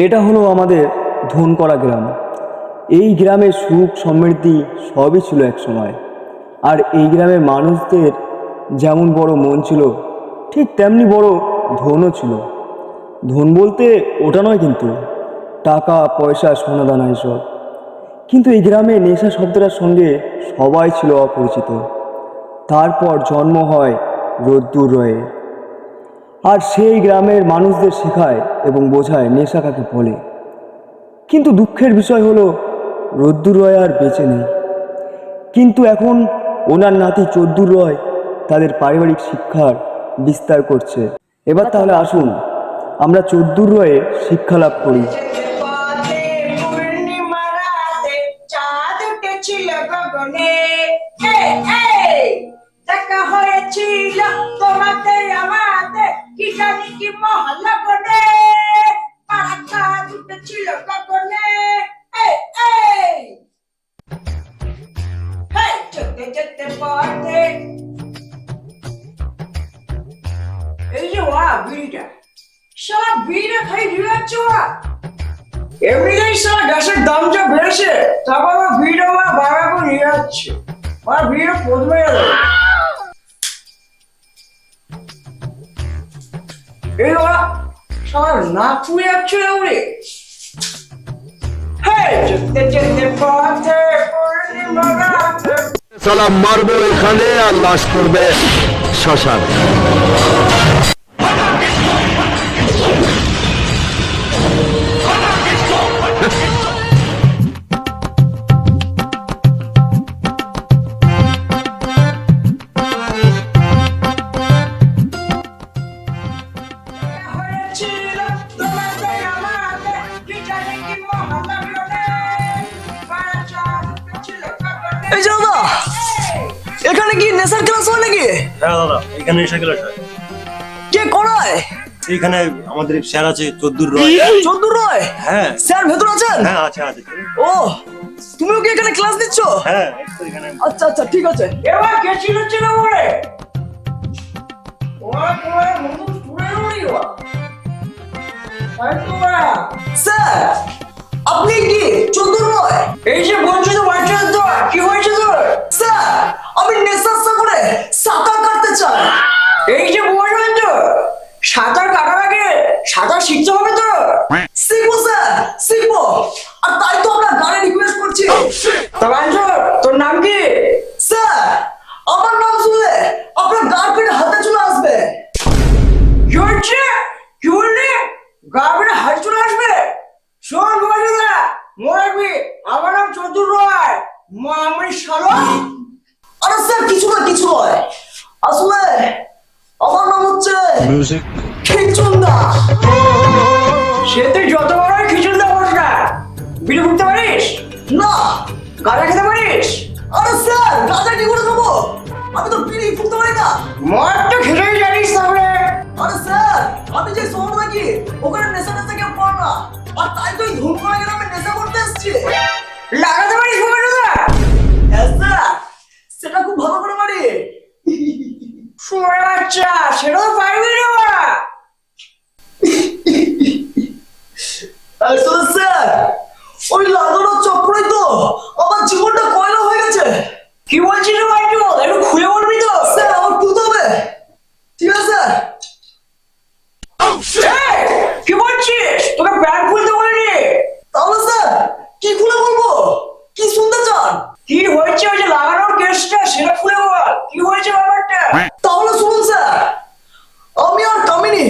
এটা হলো আমাদের ধনকড়া গ্রাম। এই গ্রামের সুখ সমৃদ্ধি সবই ছিল এক সময়। আর এই গ্রামের মানুষদের যেমন বড় মন ছিল, ঠিক তেমনি বড় ধনও ছিল। ধন বলতে ওটা নয় কিন্তু টাকা পয়সা সোনাদানা এসব। কিন্তু এই গ্রামে নেশা শব্দটার সঙ্গে সবাই ছিল অপরিচিত। তারপর জন্ম হয় রোদ্দুর রয়ে, আর সেই গ্রামের মানুষদের শেখায় এবং বোঝায় নেশা কাকে বলে। কিন্তু দুঃখের বিষয় হলো রোদ্দুর রয় আর বেঁচে নেই। কিন্তু এখন ওনার নাতি চোদ্দুর রয় তাদের পারিবারিক শিক্ষার বিস্তার করছে। এবার তাহলে আসুন আমরা চোদ্দুর রয়ে শিক্ষা লাভ করি। দেখা হয়েছিল তোমাদের আমাদের কি জানি কি মহলগনে পাখা উঠেছিল গগনে যেতে যেতে পথে এই যে বিড়িটা সারা বিড়িটা খাই ঢুকাচ্ছ এমনিতেই সারা গ্যাসের দাম যা বেড়েছে তারপর বিড়িটা বাবা করে নিয়ে যাচ্ছে বিড়িটা প্রথমে এই সারা না পুড়ে যাচ্ছে না উড়ে যেতে যেতে পথে পূর্ণিমা রাতে সালা মারবো এখানে আর লাশ করবে শ্মশান। হয়েছিল তোমাদের আমাদের কি জানি কি মহলগনে পাখা উঠেছিল গগনে এই যে দাদা, এখানে কি নেশার ক্লাস হয় নাকি? হ্যাঁ দাদা, এখানে নেশা ক্লাস হয়। কে করায়? এইখানে আমাদের স্যার আছে চোদ্দুর রয়। চোদ্দুর রয়? হ্যাঁ স্যার ভেতর আছেন? হ্যাঁ আছে আছে। ও, তুমিও কি এখানে ক্লাস দিচ্ছ? হ্যাঁ এই তো এখানে। আচ্ছা আচ্ছা, ঠিক আছে। এবার কে ছিল বলে তোমার মধু তুলে উড়ি স্যার, আপনি কি চোদ্দুর রয়? এই যে বলছো তো বাচ্চা তো কি হয়েছে তোর স্যার, আমি নেশার সাগরে সাঁতার কাটতে চাই। এই যে বলবেন তো সাঁতার কাটার আগে সাঁতার শিখতে হবে তো শিখবো স্যার, শিখবো। আর তাই তো আমরা গানে রিকোয়েস্ট করছি। তোর নাম কি স্যার, আমার নাম শুনলে আপনার গার্লফ্রেন্ড হাতে চলে আসবে। কি হচ্ছে কি বললি গাড়ি হাত চলে আসবে শোন বাজুদা মরাবি আমার নাম চতুর রয় মা আমি শালো আরে স্যার, কিছু না কিছু নয়। আসলে আমার নাম হচ্ছে খিচুন্দা। সে তুই যত বড় খিচুড়ি বস না বিড়ি ফুটতে পারিস না। গাঁজা খেতে পারিস আরে স্যার, গাঁজা কি করে খাবো? আমি তো বিড়ি ফুঁকতে পারি না। মদ তো খেতেই জানিস তাহলে আরে স্যার, আমি যে শহর থাকি ওখানে নেশা টেশা কেউ করে না। আর তাই তো এই ধূমপান গ্রামে নেশা করতে এসছি। লাগাতে পারিস বাজুদা হ্যাঁ স্যার, সেটা খুব ভালো করে পারি। শুনে বাচ্চা সেটাও পারবি না বাবা আসলে স্যার, ওই লাগানোর চক্করেই তো আমার জীবনটা কয়লা হয়ে গেছে। কি বলছিস বাচ্চু একটু খুলে বলবি তো স্যার, আমার খুলতে হবে। ঠিক আছে স্যার। এই, কি বলছিস তোকে প্যান্ট খুলতে বলিনি তাহলে স্যার কি খুলে বলবো? কি শুনতে চান? কি হয়েছে ওই যে লাগানোর কেসটা সেটা খুলে বল কি হয়েছে ব্যাপারটা তাহলে শুনুন স্যার, আমি আর কামিনী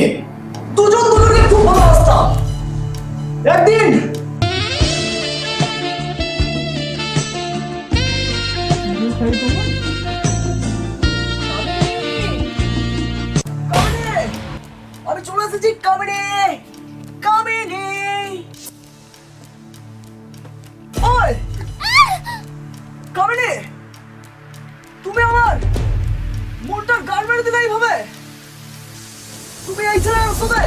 দুজন দুজনকে খুব ভালোবাসতাম। একদিন আমি চলে এসেছি। কামিনী, কামিনী, ওই কামিনী, তুমি আমার মনটার গান মেরে দিলে এইভাবে? তুমি এই ছেলের সাথে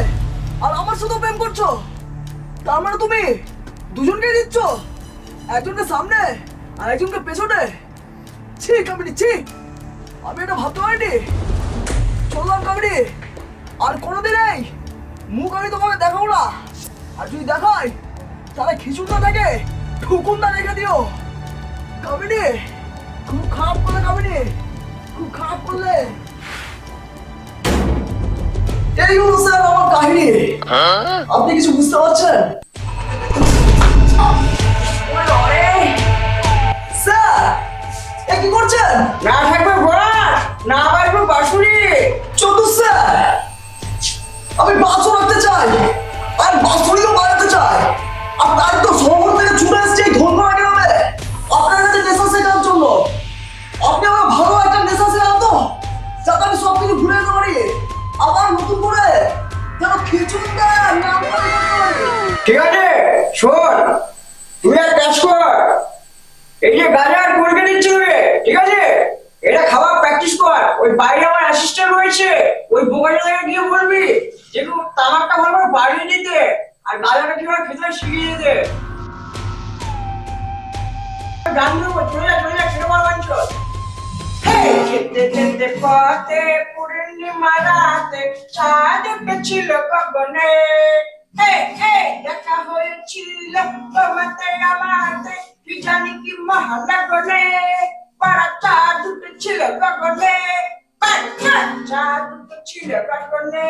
আর আমার সাথে প্রেম করছো? তার মানে তুমি দুজনকে দিচ্ছ, একজনকে সামনে আর একজনকে পেছনে। ছি কামিনী, ছি, আমি এটা ভাবতে পারিনি। চললাম কামিনী, আর কোনোদিন এই মুখ আমি তোমাকে দেখাবো না। আর যদি দেখায় তাহলে খিচুড় না থাকে ঠুকুন না রেখে দিও। কামিনী, খুব খারাপ করলে কামিনী, খুব খারাপ করলে। এই হলো স্যার আমার কাহিনী। আপনি কিছু বুঝতে পারছেন? স্যার এ কি করছেন? না থাকবে বলার, না পারবে বাসুরি। চতুর স্যার, আমি বাসও রাখতে চাই আর বাসুরিও বাজাতে চাই। আর তাই তো শহর থেকে ছুটে এসেছি এই ধনকড়া গ্রামে আপনার কাছে নেশা শেখার জন্য। আপনি আমার ভালো একটা নেশা শেখান তো, যাতে আমি সব কিছু ভুলে যেতে পারি। আবার নতুন করে যেন খিচুড়িটা না পারি। ঠিক আছে শোন, তুই এক কাজ কর, এই যে গাজর করকে দিচ্ছি তোকে, ঠিক আছে, এটা খাওয়া প্র্যাকটিস কর। ওই বাইরে আমার অ্যাসিস্ট্যান্ট রয়েছে, ওই বোকাটাকে গিয়ে বলবি যে একটু তামাকটা ভালো করে বাড়িয়ে দিতে আর গাজরটা কিভাবে খেতে হয় শিখিয়ে দিতে। গান দেবো, চলে যা সেরকম অঞ্চল। যেতে যেতে পথে পূর্ণিমা রাতে চাঁদ উঠেছিল গগনে, দেখা হয়েছিল তোমাতে আমাতে, কি জানি কি মহালগনে, পাড়া চাঁদ উঠেছিল গগনে, চাঁদ উঠেছিল গগনে।